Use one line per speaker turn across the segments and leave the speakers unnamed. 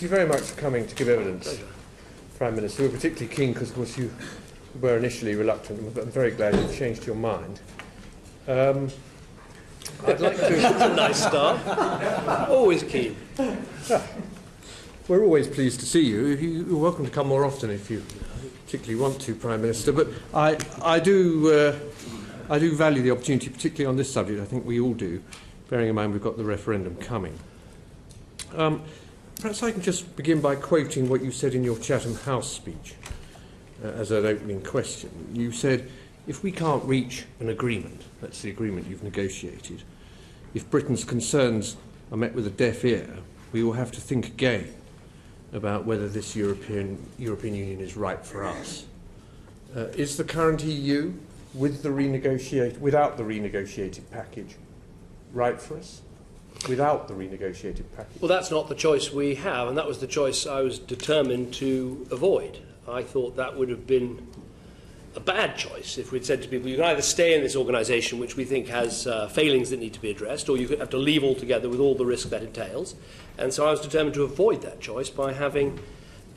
Thank you very much for coming to give evidence, Prime Minister. We're particularly keen because, of course, you were initially reluctant, but I'm very glad you've changed your mind. I'd like to...
That's a nice start. Always keen.
We're always pleased to see you. You're welcome to come more often if you particularly want to, Prime Minister. But I do value the opportunity, particularly on this subject. I think we all do, bearing in mind we've got the referendum coming. Perhaps I can just begin by quoting what you said in your Chatham House speech as an opening question. You said, if we can't reach an agreement, that's the agreement you've negotiated, if Britain's concerns are met with a deaf ear, we will have to think again about whether this European Union is right for us. Is the current EU, without the renegotiated package, right for us? Without the renegotiated package?
Well, that's not the choice we have, and that was the choice I was determined to avoid. I thought that would have been a bad choice if we'd said to people, you can either stay in this organisation, which we think has failings that need to be addressed, or you could have to leave altogether with all the risk that entails. And so I was determined to avoid that choice by having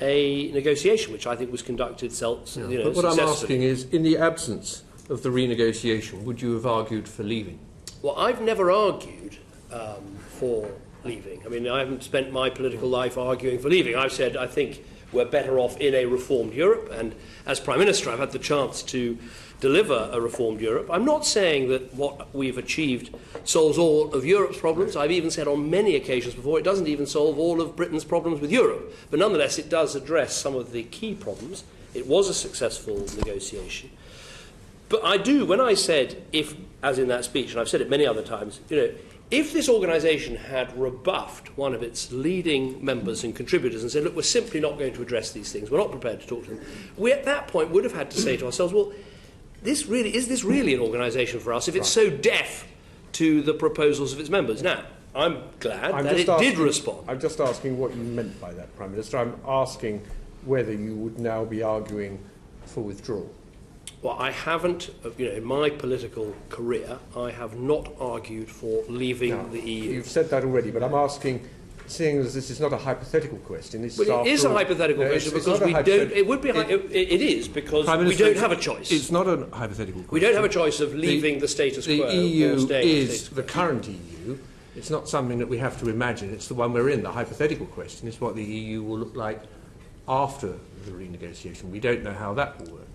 a negotiation, which I think was conducted successfully.
But what I'm asking is, in the absence of the renegotiation, would you have argued for leaving?
Well, I've never argued for leaving. I mean, I haven't spent my political life arguing for leaving. I've said I think we're better off in a reformed Europe, and as Prime Minister I've had the chance to deliver a reformed Europe. I'm not saying that what we've achieved solves all of Europe's problems. I've even said on many occasions before it doesn't even solve all of Britain's problems with Europe, but nonetheless it does address some of the key problems. It was a successful negotiation. But I do, when I said, if, as in that speech, and I've said it many other times, if this organisation had rebuffed one of its leading members and contributors and said, look, we're simply not going to address these things, we're not prepared to talk to them, we at that point would have had to say to ourselves, well, is this really an organisation for us if it's so deaf to the proposals of its members? Now, I'm glad that it did respond.
I'm just asking what you meant by that, Prime Minister. I'm asking whether you would now be arguing for withdrawal.
Well, I haven't, in my political career, I have not argued for leaving the EU.
You've said that already, but I'm asking, seeing as this is not a hypothetical question, this is
it is a hypothetical question because we don't. It would be. It is because we don't have a choice.
It's not a hypothetical question.
We don't have a choice of leaving the status quo.
The EU
or staying
is the current EU. It's not something that we have to imagine. It's the one we're in. The hypothetical question is what the EU will look like after the renegotiation. We don't know how that will work.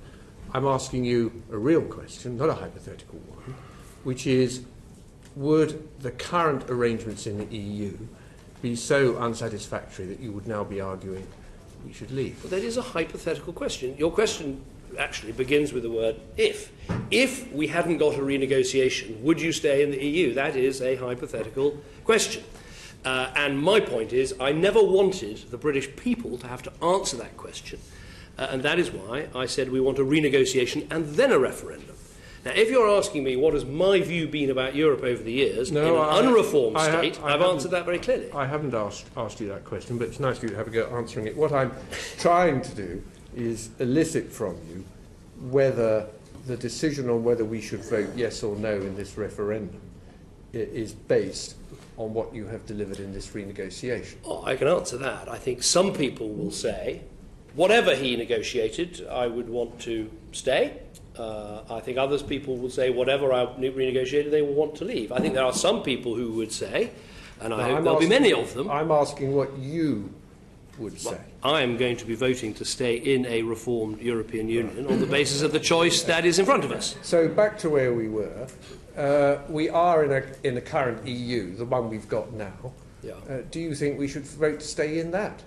I'm asking you a real question, not a hypothetical one, which is, would the current arrangements in the EU be so unsatisfactory that you would now be arguing we should leave?
Well, that is a hypothetical question. Your question actually begins with the word if. If we hadn't got a renegotiation, would you stay in the EU? That is a hypothetical question. And my point is, I never wanted the British people to have to answer that question. And that is why I said we want a renegotiation and then a referendum. Now, if you're asking me what has my view been about Europe over the years, in an unreformed state, I've answered that very clearly.
I haven't asked you that question, but it's nice of you to have a go at answering it. What I'm trying to do is elicit from you whether the decision on whether we should vote yes or no in this referendum is based on what you have delivered in this renegotiation.
Oh, I can answer that. I think some people will say, whatever he negotiated, I would want to stay. I think others people will say, whatever I renegotiated, they will want to leave. I think there are some people who would say, and I hope there'll be many of them.
I'm asking what you would say.
Well, I am going to be voting to stay in a reformed European Union on the basis of the choice that is in front of us.
So back to where we were. We are in a current EU, the one we've got now.
Yeah.
Do you think we should vote to stay in that?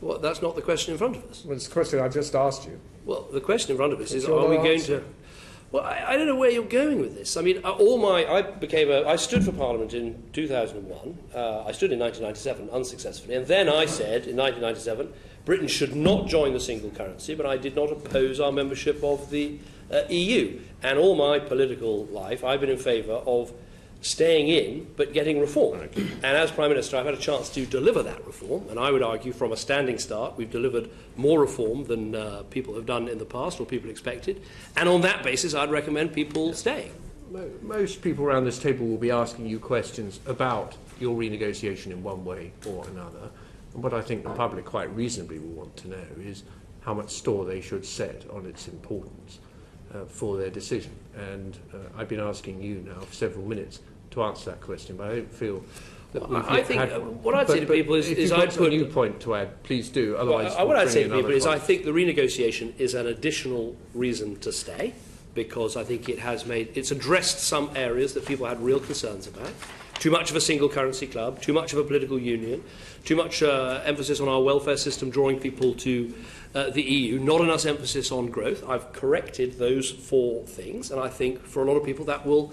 Well, that's not the question in front of us.
Well, it's the question I just asked you.
Well, the question in front of us is, are we going to... Well, I don't know where you're going with this. I mean, I stood for Parliament in 2001. I stood in 1997 unsuccessfully. And then I said, in 1997, Britain should not join the single currency, but I did not oppose our membership of the EU. And all my political life, I've been in favour of staying in, but getting reform. And as Prime Minister, I've had a chance to deliver that reform, and I would argue from a standing start we've delivered more reform than people have done in the past or people expected, and on that basis I'd recommend people staying.
Most people around this table will be asking you questions about your renegotiation in one way or another. And what I think the public quite reasonably will want to know is how much store they should set on its importance for their decision. And I've been asking you now for several minutes to answer that question, but I don't feel that we've
I think what I'd say to people is
I've got a new point to add, please do. Otherwise,
what I'd say to people is I think the renegotiation is an additional reason to stay, because I think it's addressed some areas that people had real concerns about. Too much of a single currency club, too much of a political union, too much emphasis on our welfare system drawing people to the EU, not enough emphasis on growth. I've corrected those 4 things, and I think for a lot of people that will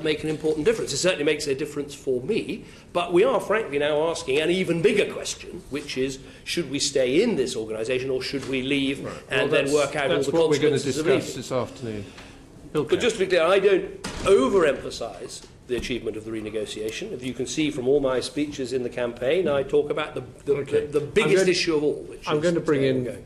make an important difference. It certainly makes a difference for me, but we are frankly now asking an even bigger question, which is, should we stay in this organisation or should we leave and then work out all the consequences of leaving? That's what we're going to discuss
this afternoon.
But just to be clear, I don't overemphasise the achievement of the renegotiation. If you can see from all my speeches in the campaign, I talk about the biggest issue of all. Which
I'm going to bring in